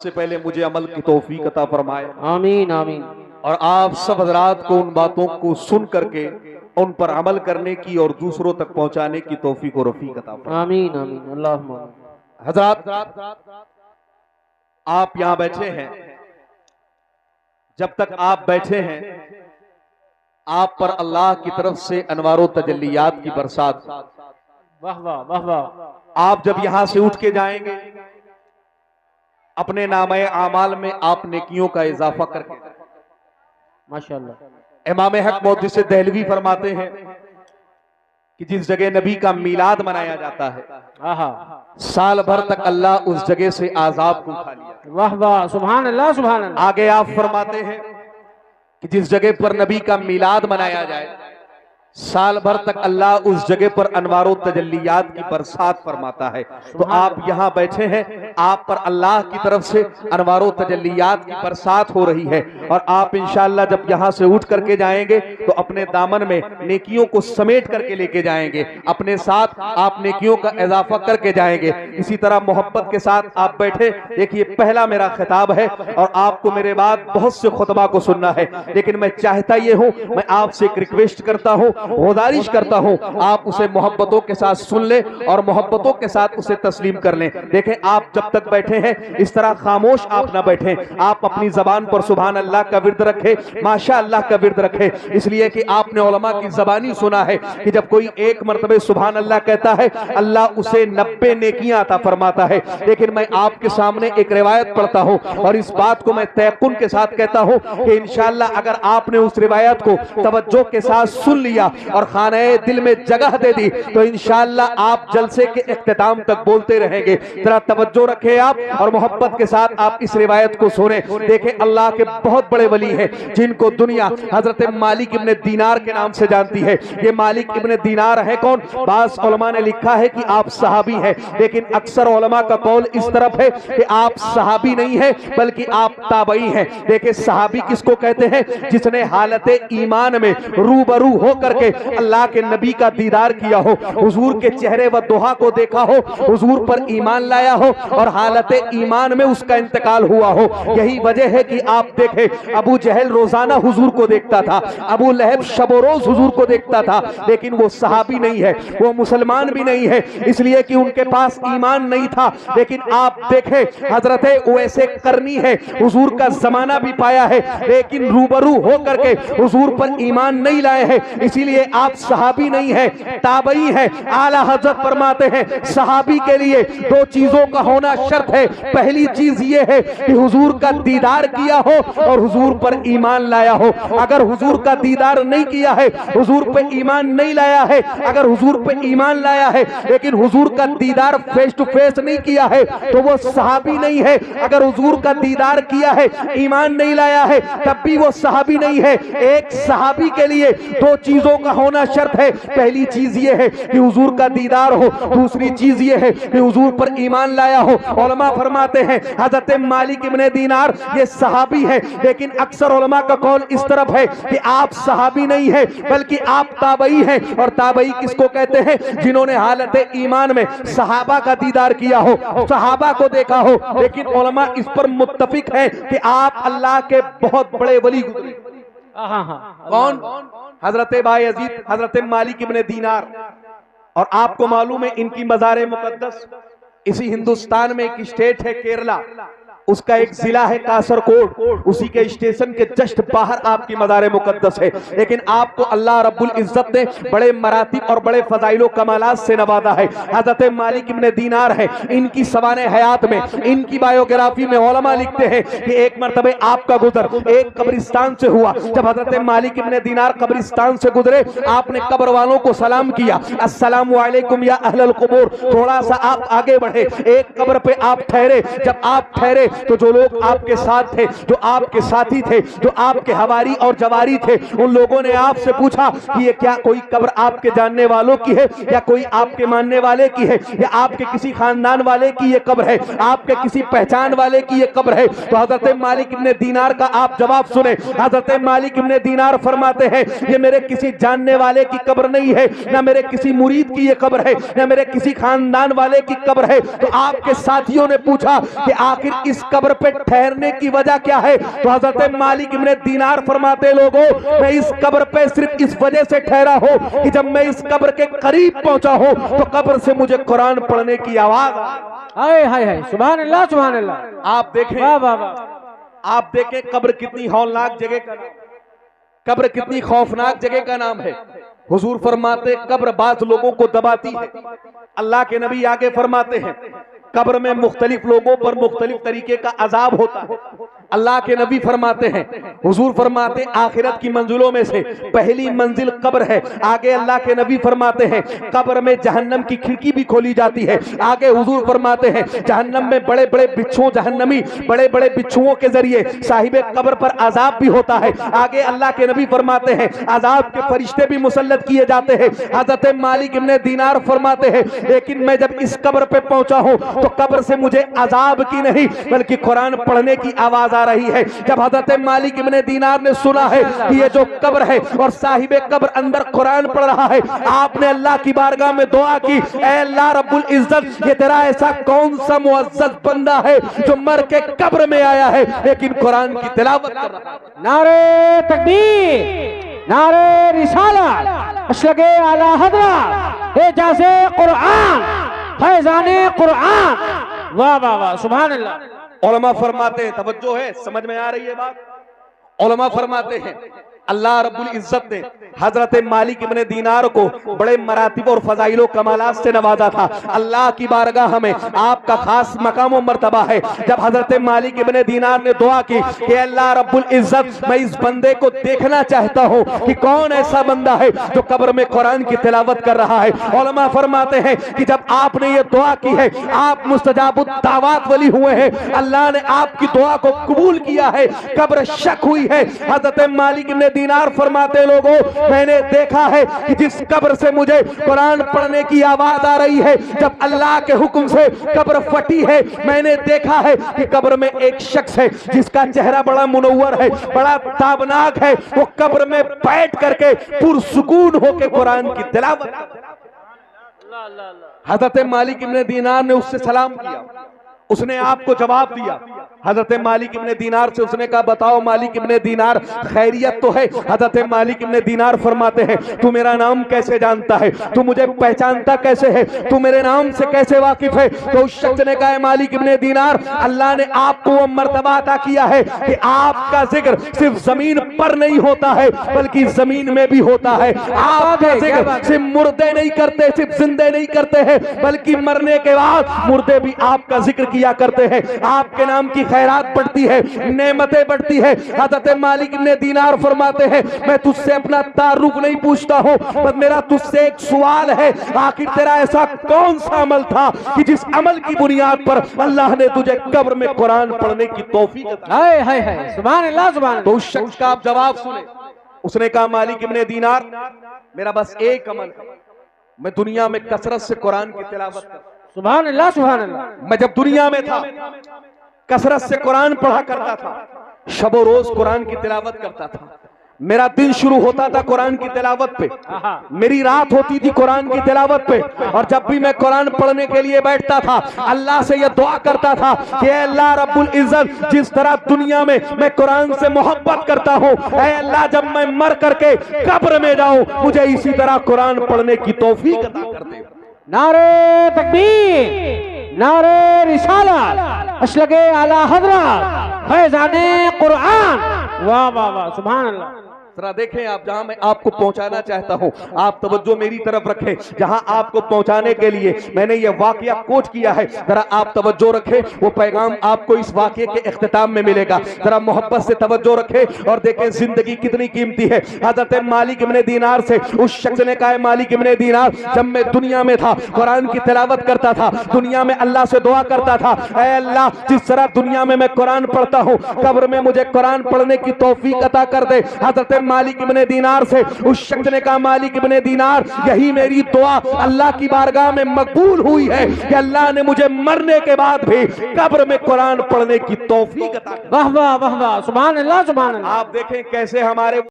سے پہلے مجھے عمل کی توفیق عطا فرمائے آمین آمین اور آپ سب حضرات کو ان باتوں کو سن کر کے ان پر عمل کرنے کی اور دوسروں تک پہنچانے کی توفیق و رفیق عطا فرمائے۔ آمین آمین اللہم حضرات آپ یہاں بیٹھے ہیں، جب تک آپ بیٹھے ہیں آپ پر اللہ کی طرف سے انوار و تجلیات کی برسات۔ واہ واہ واہ واہ۔ آپ جب یہاں سے اٹھ کے جائیں گے اپنے نامہ اعمال میں آپ نیکیوں کا اضافہ کر کے، ماشاءاللہ امام حق محدث دہلوی فرماتے ہیں کہ جس جگہ نبی کا میلاد منایا جاتا ہے آہا سال بھر تک اللہ اس جگہ سے عذاب کو اٹھا لیا۔ واہ واہ سبحان اللہ سبحان اللہ۔ آگے آپ فرماتے ہیں کہ جس جگہ پر نبی کا میلاد منایا جائے سال بھر تک اللہ اس جگہ پر انوار و تجلیات کی برسات فرماتا ہے۔ تو آپ یہاں بیٹھے ہیں، آپ پر اللہ کی طرف سے انوار و تجلیات کی برسات ہو رہی ہے، اور آپ انشاءاللہ جب یہاں سے اٹھ کر کے جائیں گے تو اپنے دامن میں نیکیوں کو سمیٹ کر کے لے کے جائیں گے، اپنے ساتھ آپ نیکیوں کا اضافہ کر کے جائیں گے۔ اسی طرح محبت کے ساتھ آپ بیٹھے، دیکھیے پہلا میرا خطاب ہے اور آپ کو میرے بعد بہت سے خطبہ کو سننا ہے، لیکن میں چاہتا یہ ہوں، میں آپ سے ایک ریکویسٹ کرتا ہوں، گزارش کرتا ہوں، آپ اسے محبتوں کے ساتھ سن لیں اور محبتوں کے ساتھ اسے تسلیم کر لیں۔ دیکھیں آپ جب تک بیٹھے ہیں اس طرح خاموش آپ نہ بیٹھیں، آپ اپنی زبان پر سبحان اللہ کا ورد رکھیں، ماشاء اللہ کا ورد رکھیں، اس لیے کہ آپ نے علماء کی زبانی سنا ہے کہ جب کوئی ایک مرتبہ سبحان اللہ کہتا ہے اللہ اسے 90 نیکیاں عطا فرماتا ہے۔ لیکن میں آپ کے سامنے ایک روایت پڑھتا ہوں اور اس بات کو میں تیقن کے ساتھ کہتا ہوں کہ انشاءاللہ اگر آپ نے اس روایت کو توجہ کے ساتھ سن لیا اور خانہ دل میں جگہ دے دی تو انشاءاللہ آپ جلسے کے اختتام تک بولتے رہیں گے۔ ذرا توجہ رکھیں آپ اور محبت کے ساتھ آپ اس روایت کو سنیں۔ دیکھیں اللہ کے بہت بڑے ولی ہیں جن کو دنیا حضرت مالک ابن دینار کے نام سے جانتی ہے۔ یہ مالک ابن دینار ہے کون؟ بعض علماء نے لکھا ہے کہ آپ صحابی ہیں، لیکن اکثر علماء کا قول اس طرف ہے کہ آپ صحابی نہیں ہیں بلکہ آپ تابعی ہیں۔ دیکھیں صحابی کس کو کہتے ہیں؟ جس نے حالت ایمان میں روبرو ہو کر کے اللہ کے نبی کا دیدار کیا ہو، حضور کے چہرے و دعا کو دیکھا ہو، حضور پر ایمان لایا ہو اور حالت ایمان میں اس کا انتقال ہوا ہو۔ یہی وجہ ہے کہ آپ دیکھیں ابو جہل روزانہ حضور کو دیکھتا تھا، ابو لہب شب و روز حضور کو دیکھتا تھا، لیکن وہ صحابی نہیں ہے، وہ مسلمان بھی نہیں ہے، اس لیے کہ ان کے پاس ایمان نہیں تھا۔ لیکن آپ دیکھیں حضرت اویس قرنی ہے، حضور کا زمانہ بھی پایا ہے لیکن روبرو ہو کر کے حضور پر ایمان نہیں لائے ہیں، اسی لیے آپ صحابی نہیں ہے، تابعی ہے۔ اعلیٰ حضرت فرماتے ہیں صحابی کے لیے دو چیزوں کا ہونا شرط ہے۔ پہلی چیز یہ ہے کہ حضور کا دیدار کیا ہو اور حضور پر ایمان لایا ہو۔ اگر حضور کا دیدار نہیں کیا ہے، حضور پہ ایمان نہیں لایا ہے، اگر حضور پہ ایمان لایا ہے لیکن حضور کا دیدار فیس ٹو فیس نہیں کیا ہے تو وہ صحابی نہیں ہے۔ اگر حضور کا دیدار کیا ہے، ایمان نہیں لایا ہے، تب بھی وہ صحابی نہیں ہے۔ ایک صحابی کے لیے دو چیزوں کا ہونا شرط ہے۔ پہلی چیز یہ ہے کہ حضور کا دیدار ہو، دوسری چیز یہ ہے کہ حضور پر ایمان لایا ہو۔ علماء فرماتے ہیں حضرت مالک ابن دینار یہ صحابی ہے، لیکن اکثر علماء کا قول اس طرف ہے کہ آپ صحابی نہیں ہیں بلکہ آپ تابعی ہیں۔ اور تابعی کس کو کہتے ہیں؟ جنہوں نے حالت ایمان میں صحابہ کا دیدار کیا ہو، صحابہ کو دیکھا ہو۔ لیکن علماء اس پر متفق ہیں کہ آپ اللہ کے بہت بڑے ولی گزرے۔ کون؟ حضرت بایزید حضرت مالک ابن دینار۔ اور آپ کو معلوم ہے ان کی مزار مقدس اسی ہندوستان میں ایک اسٹیٹ ہے کیرلا، اس کا ایک ضلع ہے کاسر کوٹ، اسی کے اسٹیشن کے جسٹ باہر آپ کی مزار مقدس ہے۔ لیکن آپ کو اللہ رب العزت نے بڑے مراتب اور بڑے فضائل و کمالات سے نوازا ہے۔ حضرت مالک ابن دینار ہے، ان کی سوانح حیات میں، ان کی بایوگرافی میں علماء لکھتے ہیں کہ ایک مرتبہ آپ کا گزر ایک قبرستان سے ہوا۔ جب حضرت مالک ابن دینار قبرستان سے گزرے آپ نے قبر والوں کو سلام کیا، السلام علیکم یا اہل القبور۔ تھوڑا سا آپ آگے بڑھے، ایک قبر پہ آپ ٹھہرے۔ جب آپ ٹھہرے تو جو لوگ آپ کے ساتھ تھے، جو آپ کے ساتھی تھے، جو آپ کے حواری اور جواری تھے، ان لوگوں نے آپ سے پوچھا کہ یہ کیا کوئی قبر آپ کے جاننے والوں کی ہے یا کوئی آپ کے ماننے والے کی ہے یا آپ کے کسی خاندان والے کی یہ قبر ہے، آپ کے کسی پہچان والے کی یہ قبر ہے؟ تو حضرت مالک ابن دینار کا آپ جواب سنیں۔ حضرت مالک ابن دینار فرماتے ہیں یہ میرے کسی جاننے والے کی قبر نہیں ہے، نہ میرے کسی مرید کی یہ قبر ہے، نہ میرے کسی خاندان والے کی قبر ہے۔ تو آپ کے ساتھیوں نے پوچھا کہ آخر اس قبر پہ ٹھہرنے کی وجہ کیا ہے؟ تو حضرت مالک ابن دینار فرماتے لوگوں میں اس قبر پہ صرف اس وجہ سے ٹھہرا ہوں کہ جب میں اس قبر کے قریب پہنچا ہوں تو قبر سے مجھے قرآن پڑھنے کی آواز ہائے ہائے ہائے سبحان اللہ سبحان اللہ آپ دیکھیں واہ واہ واہ آپ دیکھیں قبر کتنی ہولناک جگہ کا نام، قبر کتنی خوفناک جگہ کا نام ہے۔ حضور فرماتے قبر بعض لوگوں کو دباتی ہے۔ اللہ کے نبی آگے فرماتے ہیں قبر میں مختلف لوگوں پر مختلف طریقے کا عذاب ہوتا ہے۔ اللہ کے نبی فرماتے ہیں، حضور فرماتے آخرت کی منزلوں میں سے پہلی منزل قبر ہے۔ آگے اللہ کے نبی فرماتے ہیں قبر میں جہنم کی کھڑکی بھی کھولی جاتی ہے۔ آگے حضور فرماتے ہیں جہنم میں بڑے بڑے بچھو جہنمی بڑے بڑے بچھوؤں کے ذریعے صاحب قبر پر عذاب بھی ہوتا ہے۔ آگے اللہ کے نبی فرماتے ہیں عذاب کے فرشتے بھی مسلط کیے جاتے ہیں۔ حضرت مالک ابن دینار فرماتے ہیں لیکن میں جب اس قبر پہ پہنچا ہوں تو قبر سے مجھے عذاب کی نہیں بلکہ قرآن پڑھنے کی آواز آ رہی ہے۔ جب حضرت مالک ابن دینار نے سنا ہے کہ یہ جو قبر ہے اور صاحب قبر اندر قرآن پڑھ رہا ہے، آپ نے اللہ کی بارگاہ میں دعا کی، اے اللہ رب العزت یہ تیرا ایسا کون سا معزز بندہ ہے جو مر کے قبر میں آیا ہے لیکن قرآن کی تلاوت کر رہا ہے۔ نعرہ تکبیر، نعرہ رسالت، اشرق اعلی حضرت، اعجاز قرآن، فیضان قرآن، واہ واہ واہ سبحان اللہ۔ علماء فرماتے ہیں، توجہ ہے، سمجھ میں آ رہی ہے بات؟ علماء فرماتے ہیں اللہ رب العزت نے حضرت مالک ابن دینار کو بڑے مراتب اور فضائل و کمالات سے نوازا تھا۔ اللہ کی بارگاہ میں آپ کا خاص مقام و مرتبہ ہے۔ جب حضرت مالک ابن دینار نے دعا کی کہ اللہ رب العزت میں اس بندے کو دیکھنا چاہتا ہوں کہ کون ایسا بندہ ہے جو قبر میں قرآن کی تلاوت کر رہا ہے، علماء فرماتے ہیں کہ جب آپ نے یہ دعا کی ہے آپ مستجاب الدعوات ولی ہوئے ہیں، اللہ نے آپ کی دعا کو قبول کیا ہے، قبر شک ہوئی ہے۔ حضرت مالک ابن دینار فرماتے لوگوں میں نے دیکھا ہے کہ جس قبر سے مجھے قرآن پڑھنے کی آواز آ رہی ہے جب اللہ کے حکم سے قبر پھٹی ہے، میں نے دیکھا ہے کہ قبر میں ایک شخص ہے جس کا چہرہ بڑا منور ہے، بڑا تابناک ہے، وہ قبر میں بیٹھ کر کے پرسکون ہو کے قرآن کی تلاوت۔ حضرت مالک ابن دینار نے اس سے سلام کیا، اس نے آپ کو جواب دیا۔ حضرت مالک ابن دینار سے اس نے کہا بتاؤ مالک ابن دینار خیریت تو ہے؟ حضرت مالک ابن دینار فرماتے ہیں تو میرا نام کیسے جانتا ہے؟ تو مجھے پہچانتا کیسے ہے؟ تو میرے نام سے کیسے واقف ہے؟ تو اس شخص نے کہا مالک ابن دینار اللہ نے آپ کو وہ مرتبہ عطا کیا ہے کہ آپ کا ذکر صرف زمین پر نہیں ہوتا ہے بلکہ زمین میں بھی ہوتا ہے۔ آپ کا ذکر صرف مردے نہیں کرتے، صرف زندے نہیں کرتے ہیں بلکہ مرنے کے بعد مردے بھی آپ کا ذکر کیا کرتے ہیں۔ آپ کے نام کی خیرات بڑھتی ہے، نعمتیں بڑھتی ہے۔ حضرت مالک ابن دینار فرماتے ہیں میں تجھ سے اپنا تعارف نہیں پوچھتا ہوں بس میرا تجھ سے ایک سوال ہے، آخر تیرا ایسا کون سا عمل تھا کہ جس عمل کی بنیاد پر اللہ نے تجھے قبر میں قرآن پڑھنے کی توفیق عطا کی؟ ہائے ہائے ہائے سبحان اللہ سبحان اللہ۔ تو اس شخص کا آپ جواب سنیں، اس نے کہا مالک ابن دینار میرا بس ایک عمل ہے، میں دنیا میں کثرت سے قرآن کی تلاوت کرتا۔ سبحان اللہ سبحان اللہ۔ میں جب دنیا میں تھا کثرت سے قرآن پڑھا کرتا تھا، شب و روز قرآن کی تلاوت کرتا تھا، میرا دن شروع ہوتا تھا قرآن کی تلاوت پہ، میری رات ہوتی تھی قرآن کی تلاوت پہ، اور جب بھی میں قرآن پڑھنے کے لیے بیٹھتا تھا اللہ سے یہ دعا کرتا تھا کہ اے اللہ رب العزت جس طرح دنیا میں میں قرآن سے محبت کرتا ہوں، اے اللہ جب میں مر کر کے قبر میں جاؤں مجھے اسی طرح قرآن پڑھنے کی توفیق عطا کر دے۔ نعرہ تکبیر، نعرہ رسالت، اشرق اعلی حضرت، فیضان قرآن، واہ واہ واہ سبحان اللہ۔ ذرا دیکھیں آپ جہاں میں آپ کو پہنچانا چاہتا ہوں آپ توجہ میری طرف رکھیں، جہاں آپ کو پہنچانے کے لیے میں نے یہ واقعہ کوٹ کیا ہے ذرا آپ توجہ رکھیں، وہ پیغام آپ کو اس واقعے کے اختتام میں ملے گا، ذرا محبت سے توجہ رکھیں اور دیکھیں زندگی کتنی قیمتی ہے۔ حضرت مالک ابن دینار سے اس شخص نے کہا مالک ابن دینار جب میں دنیا میں تھا قرآن کی تلاوت کرتا تھا، دنیا میں اللہ سے دعا کرتا تھا اے اللہ جس طرح دنیا میں میں قرآن پڑھتا ہوں قبر میں مجھے قرآن پڑھنے کی توفیق عطا کر دے۔ حضرت مالک ابن دینار سے اس شخص نے کہا مالک ابن دینار یہی میری دعا اللہ کی بارگاہ میں مقبول ہوئی ہے کہ اللہ نے مجھے مرنے کے بعد بھی قبر میں قرآن پڑھنے کی توفیق عطا کر دے۔ واہ واہ واہ واہ سبحان اللہ سبحان اللہ۔ آپ دیکھیں کیسے ہمارے